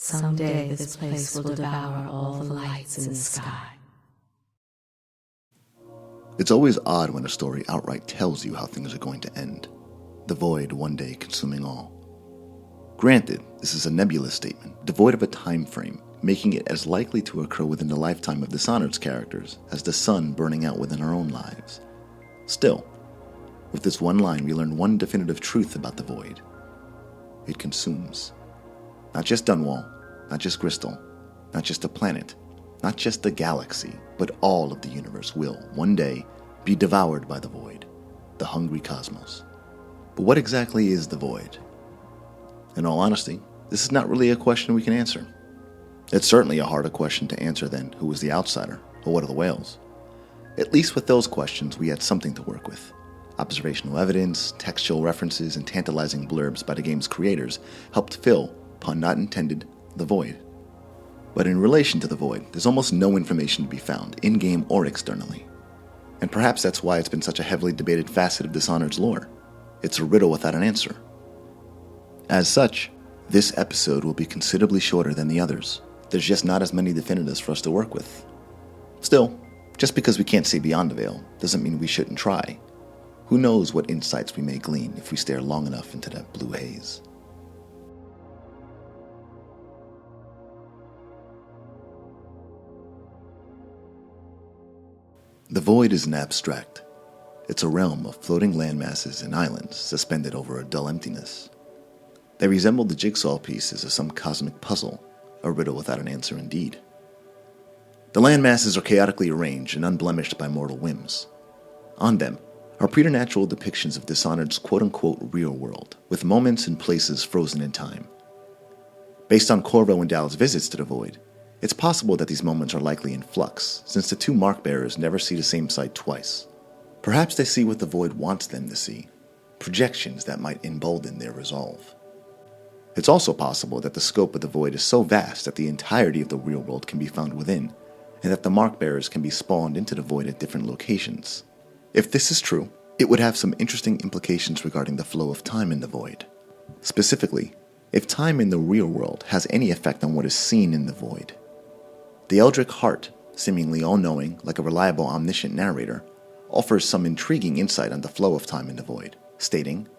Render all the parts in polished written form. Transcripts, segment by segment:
Someday this place will devour all the lights in the sky. It's always odd when a story outright tells you how things are going to end. The void one day consuming all. Granted, this is a nebulous statement, devoid of a time frame, making it as likely to occur within the lifetime of Dishonored's characters as the sun burning out within our own lives. Still, with this one line we learn one definitive truth about the void. It consumes. Not just Dunwall, not just Gristol, not just a planet, not just the galaxy, but all of the universe will, one day, be devoured by the void, the hungry cosmos. But what exactly is the void? In all honesty, this is not really a question we can answer. It's certainly a harder question to answer than who is the outsider, or what are the whales. At least with those questions, we had something to work with. Observational evidence, textual references, and tantalizing blurbs by the game's creators helped fill, pun not intended, the void. But in relation to the void, there's almost no information to be found, in-game or externally. And perhaps that's why it's been such a heavily debated facet of Dishonored's lore. It's a riddle without an answer. As such, this episode will be considerably shorter than the others. There's just not as many definitives for us to work with. Still, just because we can't see beyond the veil doesn't mean we shouldn't try. Who knows what insights we may glean if we stare long enough into that blue haze. The void isn't abstract. It's a realm of floating landmasses and islands suspended over a dull emptiness. They resemble the jigsaw pieces of some cosmic puzzle, a riddle without an answer indeed. The landmasses are chaotically arranged and unblemished by mortal whims. On them are preternatural depictions of Dishonored's quote-unquote real world, with moments and places frozen in time. Based on Corvo and Dowd's visits to the void, it's possible that these moments are likely in flux, since the two mark-bearers never see the same sight twice. Perhaps they see what the void wants them to see, projections that might embolden their resolve. It's also possible that the scope of the void is so vast that the entirety of the real world can be found within, and that the mark-bearers can be spawned into the void at different locations. If this is true, it would have some interesting implications regarding the flow of time in the void. Specifically, if time in the real world has any effect on what is seen in the void. The Eldritch Heart, seemingly all-knowing like a reliable omniscient narrator, offers some intriguing insight on the flow of time in the void, stating,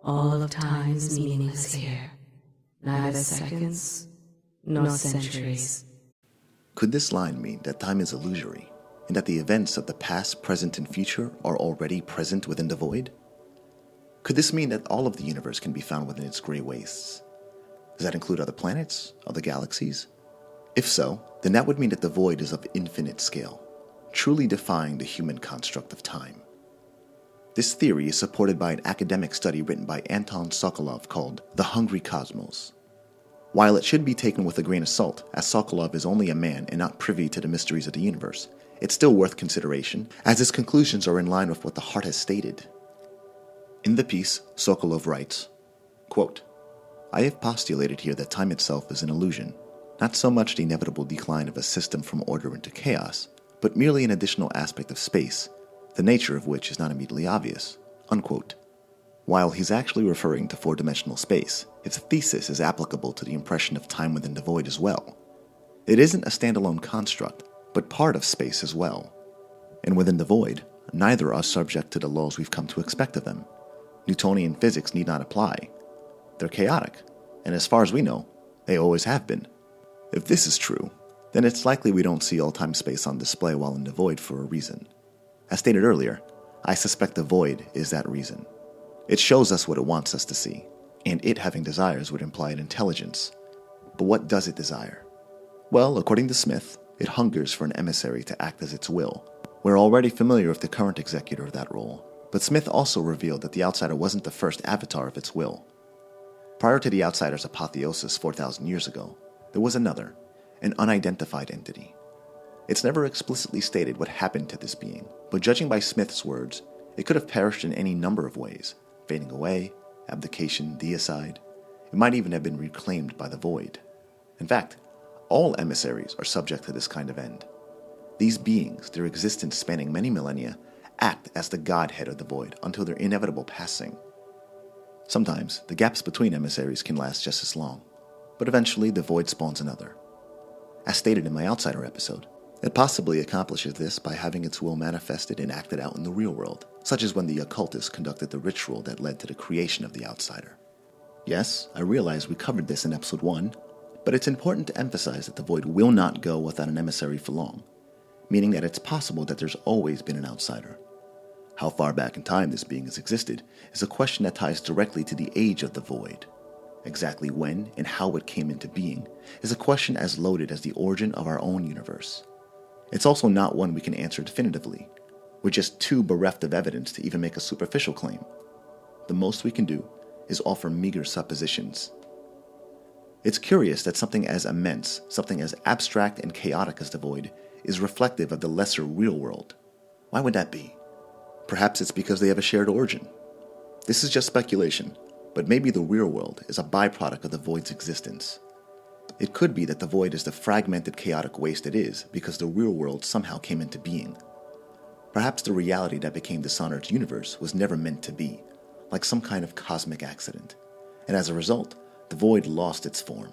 All of time is meaningless here, neither seconds nor centuries. Could this line mean that time is illusory, and that the events of the past, present, and future are already present within the void? Could this mean that all of the universe can be found within its gray wastes? Does that include other planets, other galaxies? If so, then that would mean that the void is of infinite scale, truly defying the human construct of time. This theory is supported by an academic study written by Anton Sokolov called The Hungry Cosmos. While it should be taken with a grain of salt, as Sokolov is only a man and not privy to the mysteries of the universe, it's still worth consideration, as his conclusions are in line with what the heart has stated. In the piece, Sokolov writes, quote, I have postulated here that time itself is an illusion, not so much the inevitable decline of a system from order into chaos, but merely an additional aspect of space, the nature of which is not immediately obvious, unquote. While he's actually referring to four-dimensional space, his thesis is applicable to the impression of time within the void as well. It isn't a standalone construct, but part of space as well. And within the void, neither are subject to the laws we've come to expect of them. Newtonian physics need not apply. They're chaotic, and as far as we know, they always have been. If this is true, then it's likely we don't see all time-space on display while in the void for a reason. As stated earlier, I suspect the void is that reason. It shows us what it wants us to see, and it having desires would imply an intelligence. But what does it desire? Well, according to Smith, it hungers for an emissary to act as its will. We're already familiar with the current executor of that role, but Smith also revealed that the Outsider wasn't the first avatar of its will. Prior to the Outsider's apotheosis 4,000 years ago, there was another, an unidentified entity. It's never explicitly stated what happened to this being, but judging by Smith's words, it could have perished in any number of ways, fading away, abdication, deicide. It might even have been reclaimed by the void. In fact, all emissaries are subject to this kind of end. These beings, their existence spanning many millennia, act as the godhead of the void until their inevitable passing. Sometimes, the gaps between emissaries can last just as long. but eventually the void spawns another. As stated in my Outsider episode, it possibly accomplishes this by having its will manifested and acted out in the real world, such as when the occultists conducted the ritual that led to the creation of the Outsider. Yes, I realize we covered this in episode 1, but it's important to emphasize that the void will not go without an emissary for long, meaning that it's possible that there's always been an outsider. How far back in time this being has existed is a question that ties directly to the age of the void. Exactly when and how it came into being is a question as loaded as the origin of our own universe. It's also not one we can answer definitively. We're just too bereft of evidence to even make a superficial claim. The most we can do is offer meager suppositions. It's curious that something as immense, something as abstract and chaotic as the void, is reflective of the lesser real world. Why would that be? Perhaps it's because they have a shared origin. This is just speculation, but maybe the real world is a byproduct of the void's existence. It could be that the void is the fragmented chaotic waste it is because the real world somehow came into being. Perhaps the reality that became Dishonored's universe was never meant to be, like some kind of cosmic accident, and as a result, the void lost its form.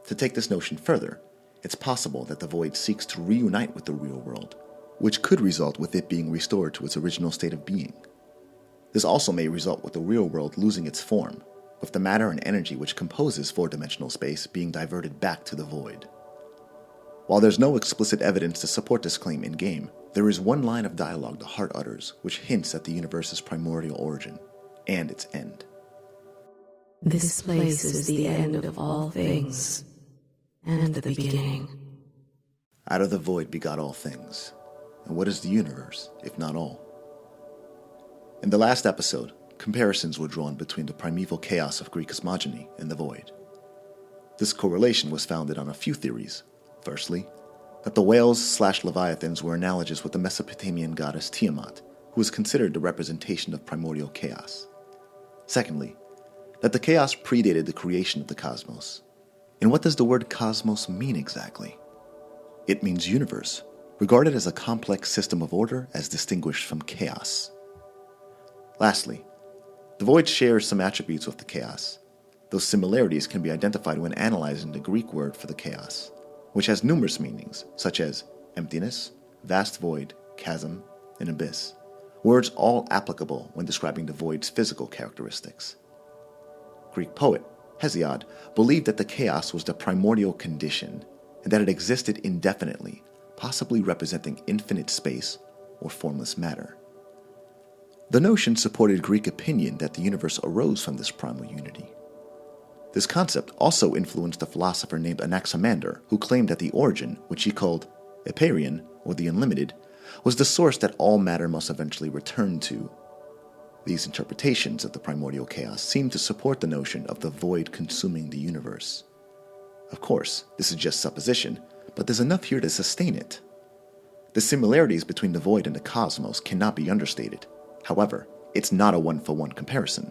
To take this notion further, it's possible that the void seeks to reunite with the real world, which could result with it being restored to its original state of being. This also may result with the real world losing its form, with the matter and energy which composes four-dimensional space being diverted back to the void. While there's no explicit evidence to support this claim in-game, there is one line of dialogue the heart utters which hints at the universe's primordial origin, and its end. This place is the end of all things, and the beginning. Out of the void begot all things. And what is the universe, if not all? In the last episode, comparisons were drawn between the primeval chaos of Greek cosmogony and the void. This correlation was founded on a few theories. Firstly, that the whales/leviathans were analogous with the Mesopotamian goddess Tiamat, who is considered the representation of primordial chaos. Secondly, that the chaos predated the creation of the cosmos. And what does the word cosmos mean exactly? It means universe, regarded as a complex system of order as distinguished from chaos. Lastly, the void shares some attributes with the chaos. Those similarities can be identified when analyzing the Greek word for the chaos, which has numerous meanings, such as emptiness, vast void, chasm, and abyss, words all applicable when describing the void's physical characteristics. Greek poet Hesiod believed that the chaos was the primordial condition, and that it existed indefinitely, possibly representing infinite space or formless matter. The notion supported Greek opinion that the universe arose from this primal unity. This concept also influenced a philosopher named Anaximander, who claimed that the origin, which he called Epeiron, or the unlimited, was the source that all matter must eventually return to. These interpretations of the primordial chaos seem to support the notion of the void consuming the universe. Of course, this is just supposition, but there's enough here to sustain it. The similarities between the void and the cosmos cannot be understated. However, it's not a one-for-one comparison.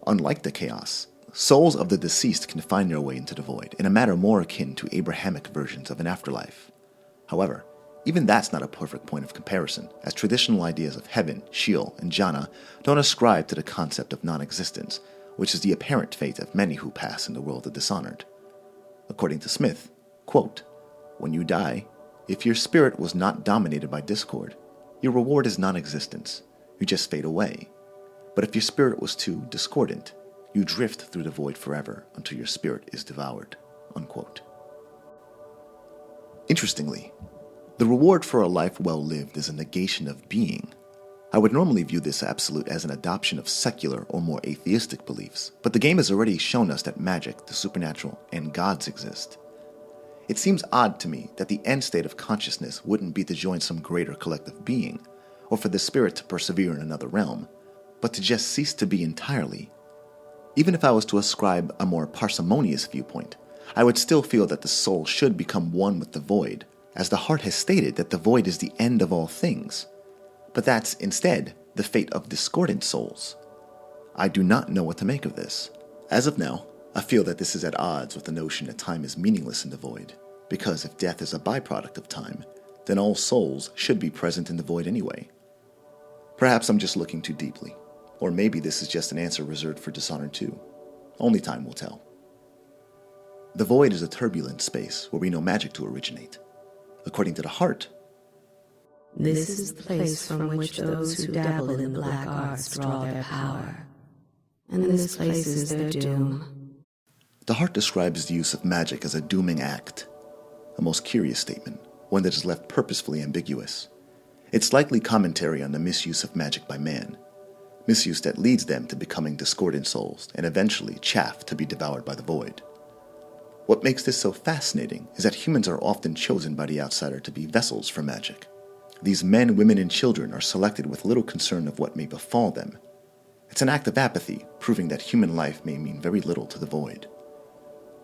Unlike the chaos, souls of the deceased can find their way into the void in a manner more akin to Abrahamic versions of an afterlife. However, even that's not a perfect point of comparison, as traditional ideas of heaven, Sheol, and Jannah don't ascribe to the concept of non-existence, which is the apparent fate of many who pass in the world of Dishonored. According to Smith, quote, "When you die, if your spirit was not dominated by discord, your reward is non-existence. You just fade away. But if your spirit was too discordant, you drift through the void forever until your spirit is devoured." Unquote. Interestingly, the reward for a life well lived is a negation of being. I would normally view this absolute as an adoption of secular or more atheistic beliefs, but the game has already shown us that magic, the supernatural, and gods exist. It seems odd to me that the end state of consciousness wouldn't be to join some greater collective being, or for the spirit to persevere in another realm, but to just cease to be entirely. Even if I was to ascribe a more parsimonious viewpoint, I would still feel that the soul should become one with the void, as the heart has stated that the void is the end of all things. But that's, instead, the fate of discordant souls. I do not know what to make of this. As of now, I feel that this is at odds with the notion that time is meaningless in the void, because if death is a byproduct of time, then all souls should be present in the void anyway. Perhaps I'm just looking too deeply, or maybe this is just an answer reserved for Dishonored 2. Only time will tell. The void is a turbulent space where we know magic to originate. According to the heart, this is the place from which those who dabble in the black arts draw their power. And this place is their doom. The heart describes the use of magic as a dooming act. A most curious statement, one that is left purposefully ambiguous. It's likely commentary on the misuse of magic by man. Misuse that leads them to becoming discordant souls and eventually chaff to be devoured by the void. What makes this so fascinating is that humans are often chosen by the outsider to be vessels for magic. These men, women, and children are selected with little concern of what may befall them. It's an act of apathy, proving that human life may mean very little to the void.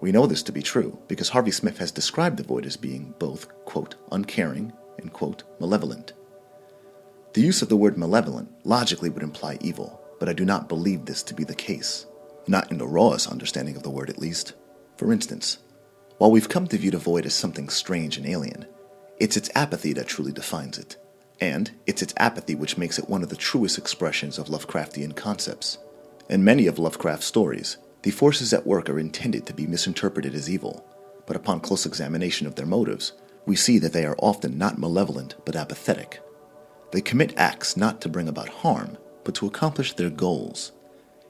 We know this to be true because Harvey Smith has described the void as being both, quote, uncaring and, quote, malevolent. The use of the word malevolent logically would imply evil, but I do not believe this to be the case. Not in the rawest understanding of the word, at least. For instance, while we've come to view the void as something strange and alien, it's its apathy that truly defines it. And it's its apathy which makes it one of the truest expressions of Lovecraftian concepts. In many of Lovecraft's stories, the forces at work are intended to be misinterpreted as evil, but upon close examination of their motives, we see that they are often not malevolent but apathetic. They commit acts not to bring about harm, but to accomplish their goals.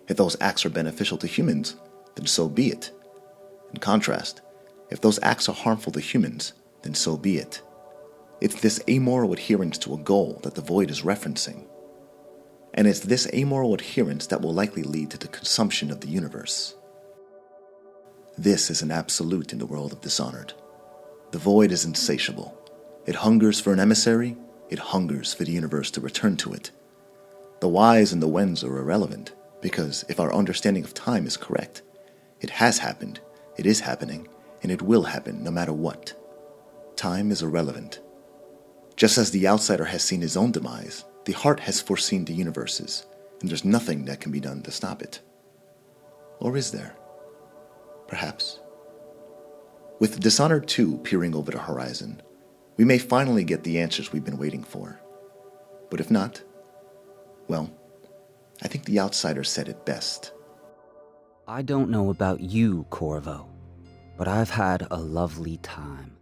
If those acts are beneficial to humans, then so be it. In contrast, if those acts are harmful to humans, then so be it. It's this amoral adherence to a goal that the void is referencing. And it's this amoral adherence that will likely lead to the consumption of the universe. This is an absolute in the world of Dishonored. The void is insatiable. It hungers for an emissary. It hungers for the universe to return to it. The whys and the whens are irrelevant, because if our understanding of time is correct, it has happened, it is happening, and it will happen no matter what. Time is irrelevant. Just as the outsider has seen his own demise, the heart has foreseen the universe's, and there's nothing that can be done to stop it. Or is there? Perhaps. With Dishonored 2 peering over the horizon, we may finally get the answers we've been waiting for. But if not, well, I think the outsider said it best. I don't know about you, Corvo, but I've had a lovely time.